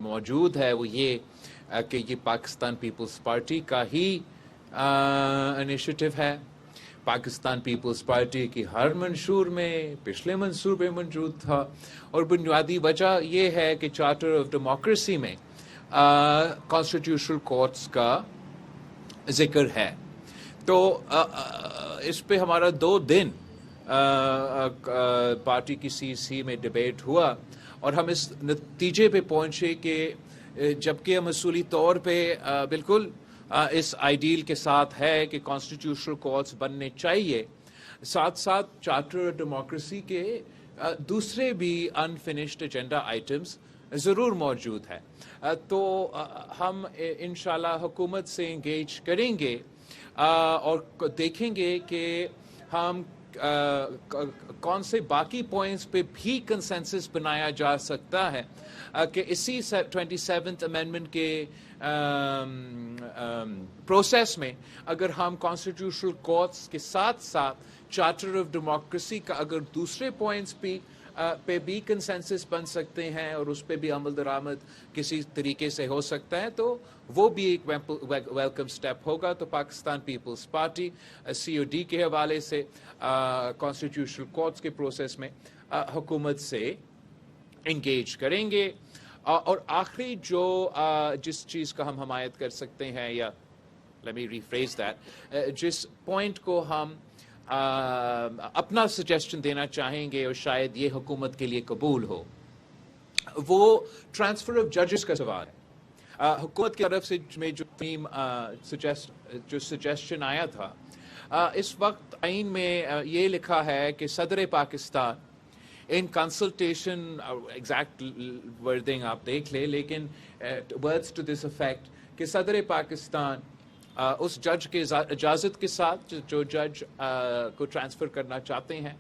मौजूद है वो ये कि ये पाकिस्तान पीपल्स पार्टी का ही इनिशिएटिव है। पाकिस्तान पीपल्स पार्टी की हर मंशूर में, पिछले मंशूर में मौजूद था, और बुनियादी वजह ये है कि चार्टर ऑफ डेमोक्रेसी में कॉन्स्टिट्यूशनल कोर्ट्स का जिक्र है। तो इस पे हमारा 2 दिन पार्टी की सीसी में डिबेट हुआ और हम इस नतीजे पे पहुंचे कि जबकि हम असूली तौर पे बिल्कुल इस आइडियल के साथ है कि कॉन्स्टिट्यूशनल कोर्ट्स बनने चाहिए, साथ साथ चार्टर डेमोक्रेसी के दूसरे भी अनफिनिश्ड एजेंडा आइटम्स ज़रूर मौजूद है। तो हम इंशाल्लाह हुकूमत से इंगेज करेंगे और देखेंगे कि हम कौन से बाकी पॉइंट्स पे भी कंसेंसस बनाया जा सकता है कि इसी 27th अमेंडमेंट के प्रोसेस में अगर हम कॉन्स्टिट्यूशनल कोर्ट्स के साथ साथ चार्टर ऑफ डेमोक्रेसी का अगर दूसरे पॉइंट्स पे भी कंसेंसस बन सकते हैं और उस पे भी अमल दरामद किसी तरीके से हो सकता है, तो वो भी एक वेलकम स्टेप होगा। तो पाकिस्तान पीपल्स पार्टी COD के हवाले से कॉन्स्टिट्यूशनल कोर्ट्स के प्रोसेस में हुकूमत से इंगेज करेंगे। और आखिरी जो जिस चीज़ का हम हमायत कर सकते हैं, या लेट मी रीफ्रेज दैट, जिस पॉइंट को हम अपना सजेशन देना चाहेंगे और शायद ये हुकूमत के लिए कबूल हो, वो ट्रांसफ़र ऑफ जजेस का सवाल है। हुकूमत की तरफ से में जो सजेशन आया था, इस वक्त आइन में ये लिखा है कि सदर Pakistan in consultation, exact wording आप देख ले, लेकिन वर्ड्स टू दिस इफेक्ट कि सदर पाकिस्तान उस जज के इजाज़त के साथ जो जज को ट्रांसफ़र करना चाहते हैं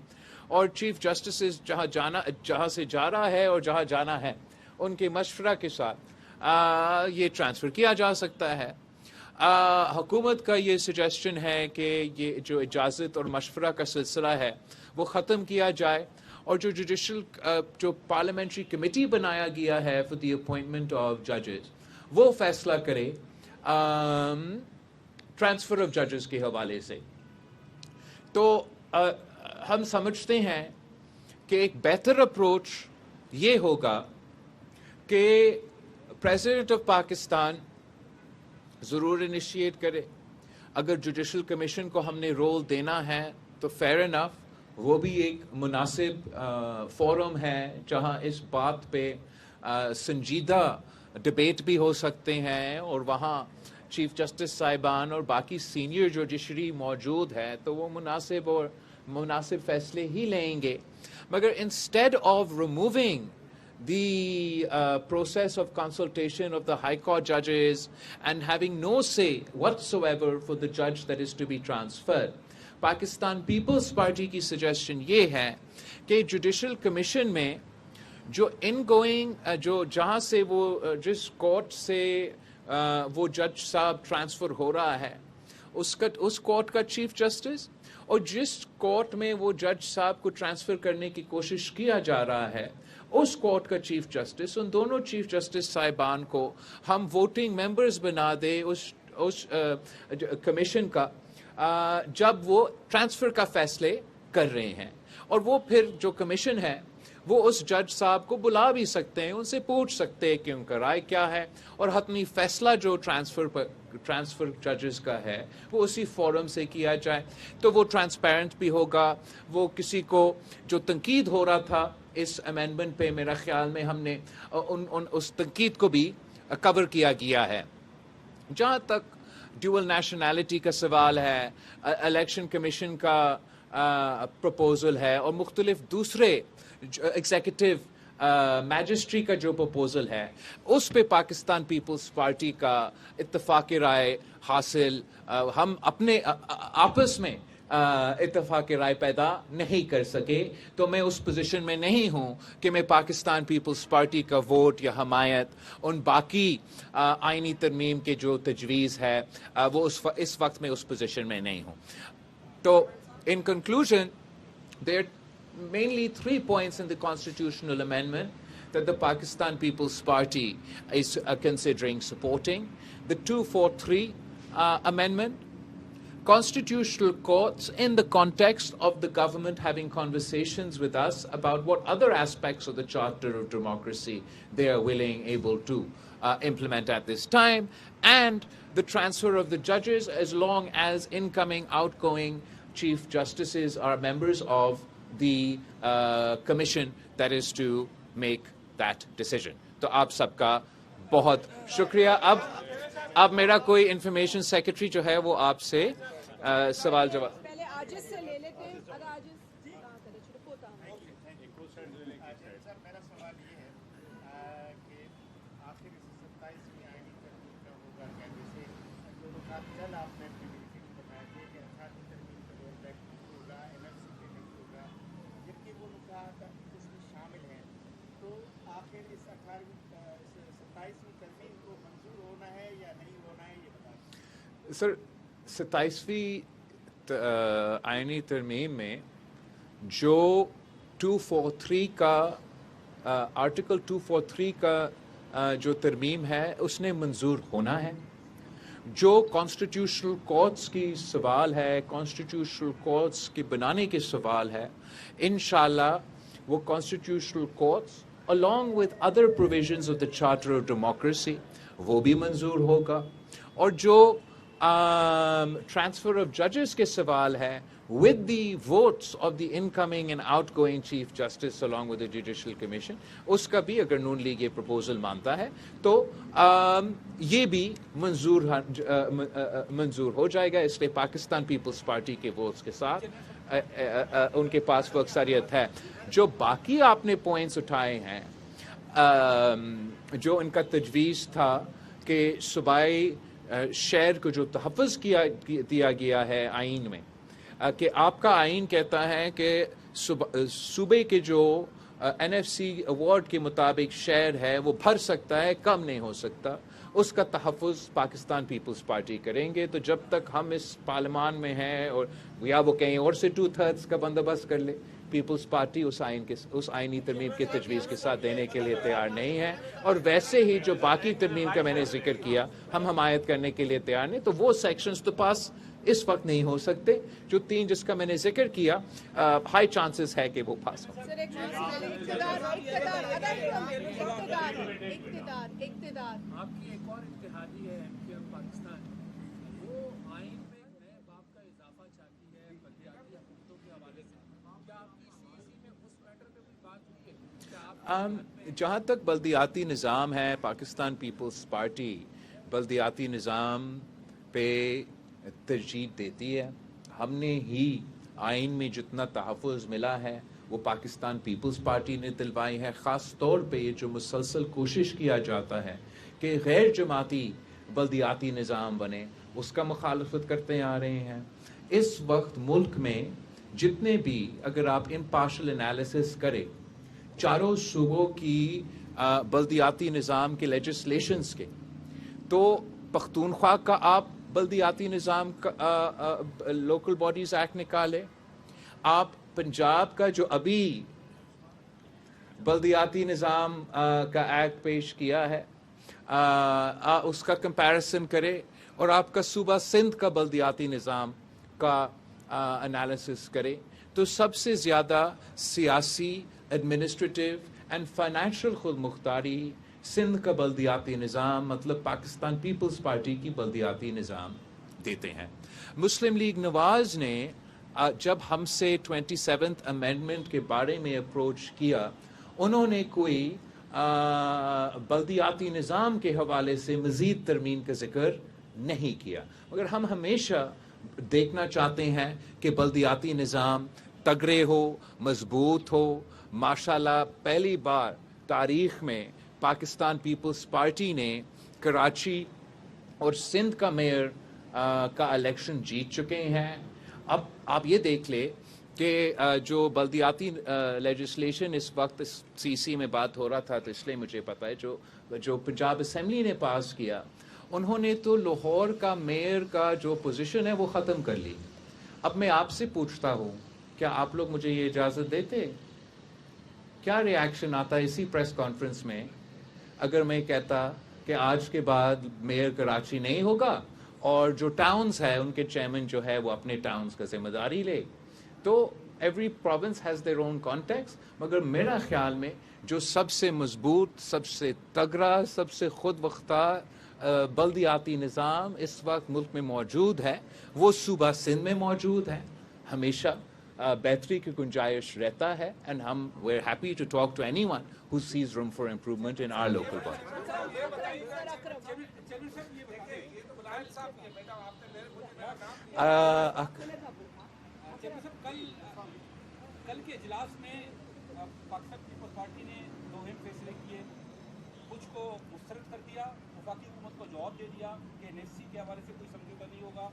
और चीफ जस्टिस जहाँ से जा रहा है और जहाँ जाना है उनके मशवरा के साथ ये ट्रांसफ़र किया जा सकता है। हुकूमत का ये सजेशन है कि ये जो इजाज़त और मशवरा का सिलसिला है वो ख़त्म किया जाए और जो जुडिशल जो पार्लियामेंट्री कमेटी बनाया गया है फॉर द अपॉइंटमेंट ऑफ जजेस, वो फैसला करे ट्रांसफ़र ऑफ जजेस के हवाले से। तो हम समझते हैं कि एक बेहतर अप्रोच ये होगा कि प्रेसिडेंट ऑफ पाकिस्तान ज़रूर इनिशिएट करे। अगर जुडिशल कमीशन को हमने रोल देना है तो फेयर इनफ, वो भी एक मुनासिब फोरम है जहां इस बात पे संजीदा डिबेट भी हो सकते हैं और वहाँ चीफ जस्टिस साहिबान और बाकी सीनियर जुडिशरी मौजूद है, तो वो मुनासिब फैसले ही लेंगे। मगर instead of removing the process of consultation of the High Court judges and having no say whatsoever for the judge that is to be transferred, Pakistan Peoples Party की सजेशन ये है कि जुडिशल कमीशन में जो इनगोइंग जो जहाँ से वो जिस कोर्ट से वो जज साहब ट्रांसफ़र हो रहा है उस कोर्ट का चीफ जस्टिस और जिस कोर्ट में वो जज साहब को ट्रांसफ़र करने की कोशिश किया जा रहा है उस कोर्ट का चीफ जस्टिस, उन दोनों चीफ जस्टिस साहिबान को हम वोटिंग मेंबर्स बना दे उस कमीशन का जब वो ट्रांसफ़र का फैसले कर रहे हैं। और वो फिर जो कमीशन है वो उस जज साहब को बुला भी सकते हैं, उनसे पूछ सकते हैं कि उनका राय क्या है और हतमी फैसला जो ट्रांसफ़र जजेस का है वो उसी फोरम से किया जाए, तो वो ट्रांसपेरेंट भी होगा। वो किसी को जो तनकीद हो रहा था इस अमेंडमेंट पे, मेरा ख्याल में हमने उस तनकीद को भी कवर किया गया है। जहाँ तक ड्यूअल नेशनैलिटी का सवाल है, इलेक्शन कमीशन का प्रपोजल है और मुख्तलिफ दूसरे एग्जीक्यूटिव मैजिस्ट्री का जो प्रपोजल है उस पे पाकिस्तान पीपल्स पार्टी का इत्तफाक राय हासिल हम अपने आपस में इत्तफाक राय पैदा नहीं कर सके। तो मैं उस पोजीशन में नहीं हूँ कि मैं पाकिस्तान पीपल्स पार्टी का वोट या हमायत उन बाकी आइनी तरमीम के जो तजवीज़ है वो इस वक्त में उस पोजीशन में नहीं हूँ। तो in conclusion, there are mainly 3 points in the constitutional amendment that the Pakistan People's Party is considering supporting. The 243 amendment, constitutional courts in the context of the government having conversations with us about what other aspects of the Charter of Democracy they are willing, able to implement at this time, and the transfer of the judges as long as incoming, outgoing Chief Justices are members of the commission that is to make that decision. तो आप सबका बहुत शुक्रिया. अब मेरा कोई information secretary जो है वो आपसे सवाल जवाब पहले आजिज से ले लेते हैं. अगर आजिज होता है सर, मेरा सवाल ये है कि आखिर इस 27वीं आईनी तरमीम का होगा क्या? जैसे जो नुकात कल आपने अपनी ब्रीफिंग में बताया थे कि 18वीं तरमीम का रोल बैक होगा, एनआरसी पे नहीं होगा, जबकि वो नुकात इसमें शामिल हैं, तो आखिर इस 27वीं तरमीम को मंजूर होना है या नहीं होना है, ये बता दें. सर, 27वीं आईनी तरमीम में जो 243 का आर्टिकल 243 का जो तरमीम है उसने मंजूर होना है. जो कॉन्स्टिट्यूशनल कोर्ट्स की सवाल है, कॉन्स्टिट्यूशनल कोर्ट्स के बनाने के सवाल है, इंशाल्लाह वो constitutional courts along with other provisions of the Charter of Democracy वो भी मंजूर होगा. और जो transfer of judges के सवाल है, with the votes of the incoming and outgoing Chief Justice along with the Judicial Commission, उसका भी अगर नून लीग ये proposal मानता है तो ये भी मंजूर हो जाएगा. इसलिए पाकिस्तान पीपल्स पार्टी के वोट्स के साथ उनके पास वो अक्सरियत है. जो बाकी आपने पॉइंट्स उठाए हैं, जो इनका तजवीज़ था कि सूबाई शहर को जो तहफ़्फ़ुज़ दिया गया है आइन में, कि आपका आइन कहता है कि सूबे के जो एनएफसी अवार्ड के मुताबिक शहर है वो भर सकता है, कम नहीं हो सकता. उसका तहफ़्फ़ुज़ पाकिस्तान पीपल्स पार्टी करेंगे. तो जब तक हम इस पार्लियामान में हैं और या वो कहीं और से 2/3 का बंदोबस्त कर ले, पीपल्स पार्टी उस आइनी तरमीम के तजवीज़ के साथ देने के लिए तैयार नहीं है. और वैसे ही जो बाकी तरमीम का मैंने जिक्र किया, हम हमायत करने के लिए तैयार नहीं. तो वो सेक्शंस तो पास इस वक्त नहीं हो सकते. जो 3 जिसका मैंने जिक्र किया, हाई चांसेस है कि वो पास हो. सर, एक इक़्तिदार आपकी एक और इत्तेहादी है एमक्यूएम पाकिस्तान, वो आइन में नए बाब का इजाफा चाहती है बल्दियाती हुकूमतों के हवाले से. क्या आपकी सीएसी में उस मैटर पे कोई बात हुई है? क्या आप जहाँ तक बल्दियाती निज़ाम है, पाकिस्तान पीपल्स पार्टी बल्दियाती निज़ाम पे तरजीह देती है. हमने ही आइन में जितना तहफ़्फ़ुज़ मिला है वो पाकिस्तान पीपल्स पार्टी ने दिलवाई है. ख़ास तौर पे ये जो मुसलसल कोशिश किया जाता है कि गैर जमाती बल्दियाती निज़ाम बने, उसका मुखालफत करते आ रहे हैं. इस वक्त मुल्क में जितने भी, अगर आप इम्पार्शल एनालिसिस करें चारों सूबों की बल्दियाती निज़ाम के लेजिस्लेशंस के, तो पख्तूनख्वा का आप बल्दियाती निज़ाम का लोकल बॉडीज़ एक्ट निकाले, आप पंजाब का जो अभी बल्दियाती निज़ाम का एक्ट पेश किया है उसका कंपैरिसन करें, और आपका सूबा सिंध का बल्दियाती निज़ाम का एनालिसिस करें, तो सबसे ज़्यादा सियासी, एडमिनिस्ट्रेटिव एंड फाइनेंशियल खुद मुख्तारी सिंध का बल्दियाती निज़ाम, मतलब पाकिस्तान पीपल्स पार्टी की बल्दियाती निज़ाम देते हैं. मुस्लिम लीग नवाज ने जब हमसे 27th अमेंडमेंट के बारे में अप्रोच किया, उन्होंने कोई बल्दियाती निज़ाम के हवाले से मज़ीद तरमीम का जिक्र नहीं किया. मगर हम हमेशा देखना चाहते हैं कि बल्दियाती निज़ाम तगड़े हो, मजबूत हो. माशाल्लाह पहली बार तारीख़ में पाकिस्तान पीपल्स पार्टी ने कराची और सिंध का मेयर का इलेक्शन जीत चुके हैं. अब आप ये देख ले कि जो बल्दियाती लेजिस्लेशन इस वक्त सीसी में बात हो रहा था, तो इसलिए मुझे पता है जो पंजाब असेंबली ने पास किया, उन्होंने तो लाहौर का मेयर का जो पोजीशन है वो ख़त्म कर ली. अब मैं आपसे पूछता हूँ, क्या आप लोग मुझे ये इजाज़त देते क्या रिएक्शन आता इसी प्रेस कॉन्फ्रेंस में अगर मैं कहता कि आज के बाद मेयर कराची नहीं होगा और जो टाउन्स है उनके चेयरमैन जो है वो अपने टाउन्स का जिम्मेदारी ले। तो every province has their own context, मगर मेरा ख्याल में जो सबसे मजबूत, सबसे तगड़ा, सबसे खुद मुख्तार बल्दियाती निज़ाम इस वक्त मुल्क में मौजूद है वो सूबा सिंध में मौजूद है। हमेशा बेहतरी की गुंजाइश रहता है, एंड हम we're happy to talk to anyone who sees room for improvement in our local body. कल के इजलास में पाकिस्तान पीपल्स पार्टी ने 2 अहम फैसले किए, कुछ को मुस्तरद कर दिया, वफाकी हुकूमत को जवाब दे दिया कि एनएफसी के हवाले से कोई समझौता नहीं होगा,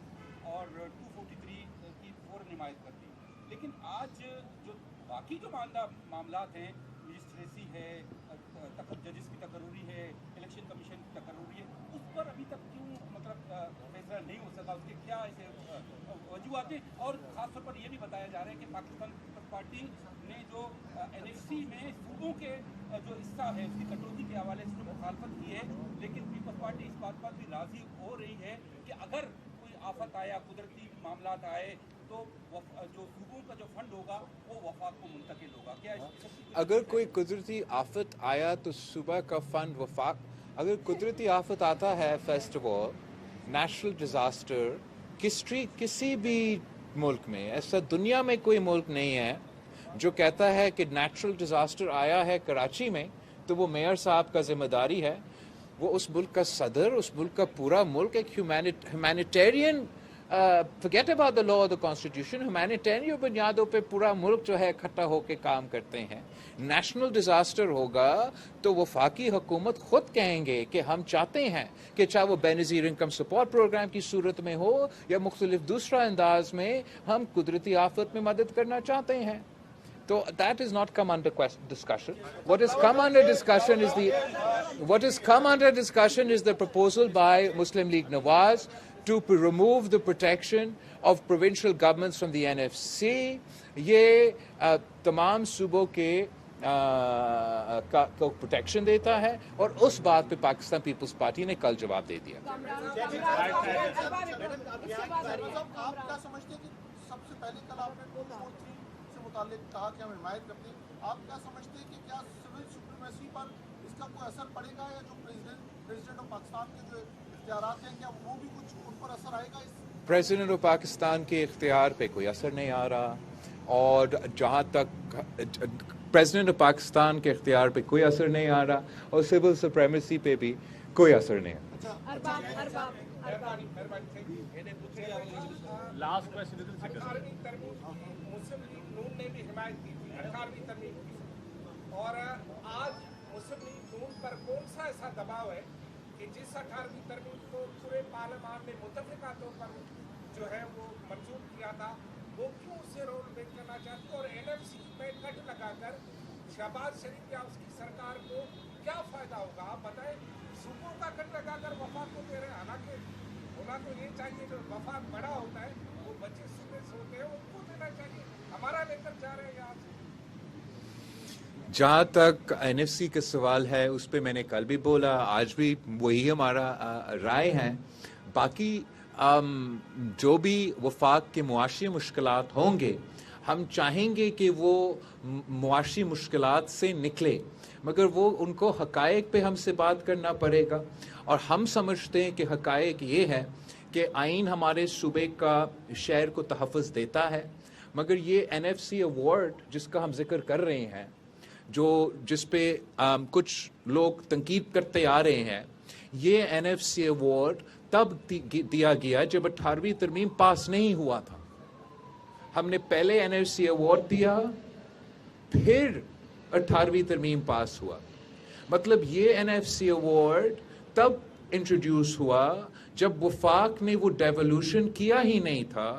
और 243 की फौरन हिमायत कर दी। लेकिन आज जो बाकी जो मामलात हैं, मजिस्ट्रेसी है, जजेस की तकर्री है, इलेक्शन कमीशन की तकर्री है, उस पर अभी तक क्यों फैसला नहीं हो सका, उसके क्या ऐसे वजूहत हैं? और ख़ासतौर पर ये भी बताया जा रहा है कि पाकिस्तान पीपल्स पार्टी ने जो एनएफसी में सूबों के जो हिस्सा है उसकी कटौती के हवाले से जो मुखालफत की है, लेकिन पीपल्स पार्टी इस बात पर भी राज़ी हो रही है कि अगर कोई आफत आया, कुदरती मामलात आए, तो जो सूबों का जो फंड होगा वो वफाक को मुंतकिल होगा। क्या अगर कोई कुदरती आफत आया तो सूबा का फंड वफाक, अगर कुदरती आफत आता है, first of all national disaster किसी भी मुल्क में, ऐसा दुनिया में कोई मुल्क नहीं है जो कहता है कि नेचुरल डिजास्टर आया है कराची में तो वो मेयर साहब का जिम्मेदारी है। वो उस मुल्क का सदर, उस मुल्क का पूरा मुल्क एक humanitarian, forget about the law or the constitution, humanitarian बुनियादों पे पूरा मुल्क जो है इकट्ठा होकर काम करते हैं। नेशनल डिजास्टर होगा तो वफाकी हुकूमत खुद कहेंगे कि हम चाहते हैं कि चाहे वो बेनज़ीर इनकम सपोर्ट प्रोग्राम की सूरत में हो या मुख्तलिफ दूसरा अंदाज में, हम कुदरती आफत में मदद करना चाहते हैं। So that is not come under discussion. What has come under discussion is the proposal by Muslim League Nawaz to remove the protection of provincial governments from the NFC. ये तमाम सूबों के को प्रोटेक्शन देता है, और उस बात पे पाकिस्तान पीपल्स पार्टी ने कल जवाब दे दिया। आप क्या समझते हैं कि सबसे पहले कल आपने 243 से मुताल्लिक कहा कि हम हिमायत करते हैं, आप क्या समझते हैं कि क्या सिविल सुप्रीमेसी पर इसका कोई असर पड़ेगा, या जो प्रेसिडेंट ऑफ पाकिस्तान के जो इख्तियारात हैं क्या वो भी कुछ उन पर असर आएगा? प्रेसिडेंट ऑफ पाकिस्तान के इख्तियार पे कोई असर नहीं आ रहा, और जहाँ तक प्रेसिडेंट ऑफ पाकिस्तान के इख्तियार पे कोई असर नहीं आ रहा, और सिविल सुप्रीमेसी पे भी कोई असर नहीं आ रहा। लास्ट क्वेश्चन मुस्लिम लीग नून ने भी हिमायत की थी 18वीं तरमीम की, और आज मुस्लिम लीग नून पर कौन सा ऐसा दबाव है कि जिस 18वीं तरमीम को पूरे पार्लियामान ने मुतफ़िक़ा तौर पर जो है वो मंजूर किया था, वो क्यों उससे रोल बैक करना चाहती है, और एनएफसी में कट लगाकर शहबाज शरीफ या उसकी सरकार को क्या फ़ायदा होगा? आप बताएं। सूबों का कट लगाकर वफाक को दे रहे हैं, हालांकि होना तो ये चाहिए जो वफाक बड़ा होता है वो बच्चे सूबे से होते हैं उनको देना चाहिए, हमारा लेकर जा रहे हैं यहाँ से। जहाँ तक एनएफसी का सवाल है उस पे मैंने कल भी बोला, आज भी वही हमारा राय है। बाकी जो भी वफाक के मुआशी मुश्किलात होंगे, हम चाहेंगे कि वो मुआशी मुश्किलात से निकले, मगर वो उनको हकायक पे हमसे बात करना पड़ेगा। और हम समझते हैं कि हकायक ये है कि आइन हमारे सूबे का शहर को तहफ़्फ़ुज़ देता है, मगर ये एनएफसी अवार्ड जिसका हम जिक्र कर रहे हैं, जिस पे कुछ लोग तंकीद करते आ रहे हैं, ये एनएफसी अवार्ड तब दिया गया जब 18वीं तरमीम पास नहीं हुआ था। हमने पहले एनएफसी अवार्ड दिया, फिर 18वीं तरमीम पास हुआ। मतलब ये एनएफसी अवार्ड तब इंट्रोड्यूस हुआ जब वफाक ने वो डेवोल्यूशन किया ही नहीं था,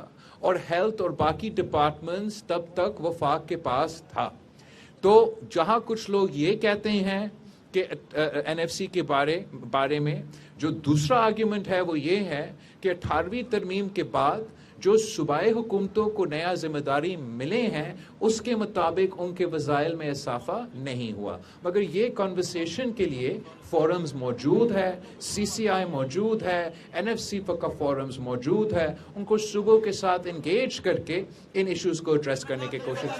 और हेल्थ और बाकी डिपार्टमेंट्स तब तक वफाक के पास था। तो जहां कुछ लोग ये कहते हैं कि एनएफसी के बारे में जो दूसरा आर्ग्यूमेंट है वो ये है कि 18वीं तरमीम के बाद جو صوبائی حکومتوں کو نیا ذمہ داری ملے ہیں اس کے مطابق ان کے وسائل میں اضافہ نہیں ہوا. مگر یہ کنورسیشن کے لیے فورمز موجود ہے, سی سی آئی موجود ہے, این ایف سی کا فورمز موجود ہے, ان کو صوبوں کے ساتھ انگیج کر کے ان ایشوز کو ایڈریس کرنے کی کوشش.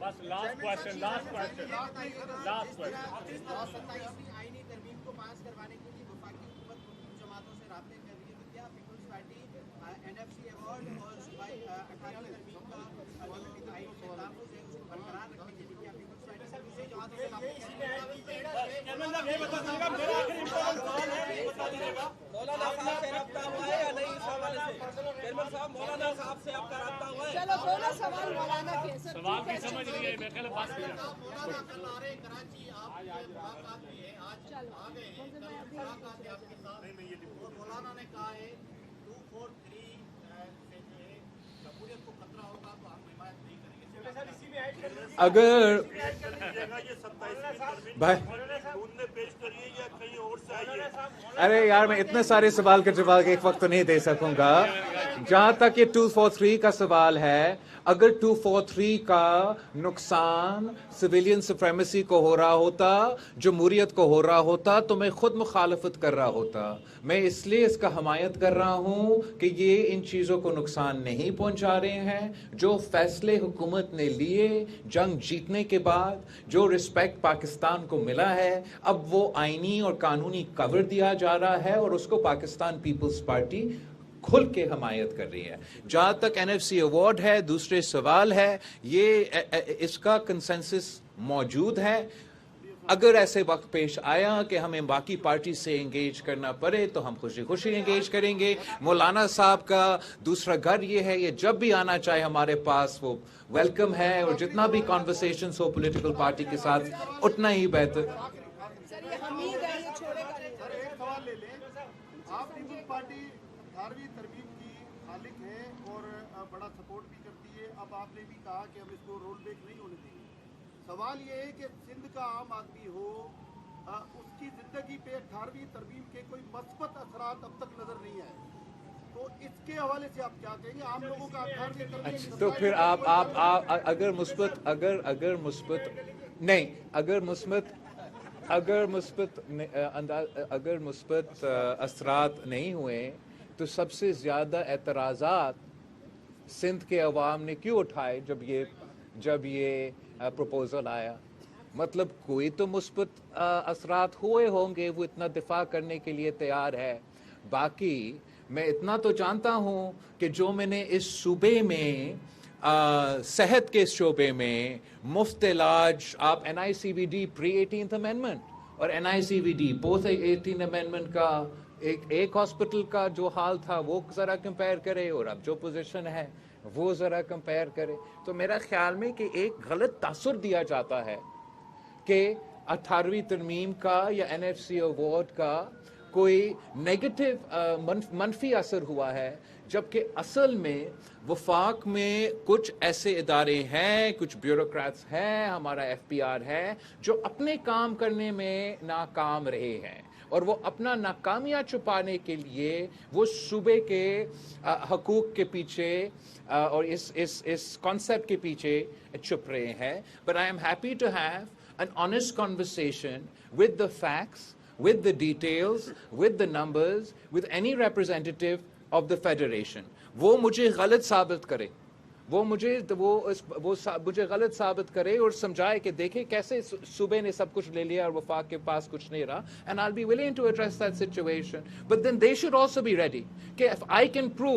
بس لاسٹ کوشچن آئینی ترمیم کو پاس کروانے کے لیے وفاقی حکومت مختلف جماعتوں سے رابطے کر رہی ہے, تو کیا Peoples Party N F C award اور صوبائی 18ویں ترمیم کا جو آئینی تحفظ ہے اس کو برقرار رکھنے کے لیے کیا پیپلز پارٹی سے دوسری جماعتوں سے رابطے کر رہی ہے؟ مولانا صاحب سے آپ کا رابطہ ہوا ہے؟ چلو دونوں سوال مولانا کے سر. سوال بھی سمجھ لیے, میں خیال بات کیا. مولانا کل آ رہے کراچی, آپ ملاقات بھی ہے, آج آ گئے ہیں, کل ملاقات ہے آپ کے ساتھ, اور مولانا نے کہا ہے 243 سے جو ہے جمہوریت کو خطرہ ہوگا تو ہم حمایت نہیں کریں گے. اگر بھائی ارے یار میں اتنے سارے سوال کے جواب ایک وقت تو نہیں دے سکوں گا. جہاں تک یہ 243 کا سوال ہے, اگر 243 کا نقصان سویلین سپریمیسی کو ہو رہا ہوتا, جمہوریت کو ہو رہا ہوتا, تو میں خود مخالفت کر رہا ہوتا. میں اس لیے اس کا حمایت کر رہا ہوں کہ یہ ان چیزوں کو نقصان نہیں پہنچا رہے ہیں. جو فیصلے حکومت نے لیے جنگ جیتنے کے بعد, جو رسپیکٹ پاکستان کو ملا ہے, اب وہ آئینی اور قانونی کور دیا جا رہا ہے اور اس کو پاکستان پیپلز پارٹی کھل کے حمایت کر رہی ہے. جہاں تک این ایف سی ایوارڈ ہے, دوسرے سوال ہے, یہ اس کا کنسنسس موجود ہے. اگر ایسے وقت پیش آیا کہ ہمیں باقی پارٹی سے انگیج کرنا پڑے تو ہم خوشی خوشی انگیج کریں گے. مولانا صاحب کا دوسرا گھر یہ ہے, یہ جب بھی آنا چاہے ہمارے پاس وہ ویلکم ہے, اور جتنا بھی کانورسیشنز ہو پولیٹیکل پارٹی کے ساتھ اتنا ہی بہتر. سر یہ حمید ہے, یہ چھوڑے گا نہیں. سر ایک سوال لے لیں, آپ پیپلز پارٹی 18ویں ترمیم کی خالق ہے اور بڑا سپورٹ بھی کرتی ہے. اب آپ نے بھی کہا کہ ہم اس کو رول بیک نہیں ہونے دیں گے. سوال یہ ہے کہ سندھ کا عام آدمی ہو, اس کی زندگی پہ 18ویں ترمیم کے کوئی مثبت اثرات اب تک نظر نہیں آئے, تو اس کے حوالے سے آپ کیا کہیں گے؟ عام لوگوں کا 18ویں ترمیم تو پھر آپ اگر مثبت اثرات نہیں ہوئے تو سب سے زیادہ اعتراضات سندھ کے عوام نے کیوں اٹھائے جب یہ پروپوزل آیا؟ مطلب کوئی تو مثبت اثرات ہوئے ہوں گے, وہ اتنا دفاع کرنے کے لیے تیار ہے. باقی میں اتنا تو جانتا ہوں کہ جو میں نے اس صوبے میں صحت کے شعبے میں مفت علاج, آپ این آئی سی وی ڈی پری 18th امینڈمنٹ اور این آئی سی وی ڈی بوتھ 18th امینڈمنٹ کا ایک ہاسپٹل کا جو حال تھا وہ ذرا کمپیئر کرے, اور اب جو پوزیشن ہے وہ ذرا کمپیئر کرے. تو میرا خیال میں کہ ایک غلط تاثر دیا جاتا ہے کہ 18ویں ترمیم کا یا این ایف سی ایوارڈ کا کوئی نیگیٹو منفی اثر ہوا ہے, جبکہ اصل میں وفاق میں کچھ ایسے ادارے ہیں, کچھ بیوروکریٹس ہیں, ہمارا ایف پی آر ہے, جو اپنے کام کرنے میں ناکام رہے ہیں, اور وہ اپنا ناکامیاں چھپانے کے لیے وہ صوبے کے حقوق کے پیچھے اور اس کانسیپٹ کے پیچھے چھپ رہے ہیں. But I am happy to have an honest conversation with the facts, with the details, with the numbers, with any representative of the federation. وہ مجھے غلط ثابت کرے, وہ مجھے غلط ثابت کرے اور سمجھائے کہ دیکھیں کیسے صوبے نے سب کچھ لے لیا اور وفاق کے پاس کچھ نہیں رہا. And I'll be willing to address that situation. But then they should also be ready. کہ if I can prove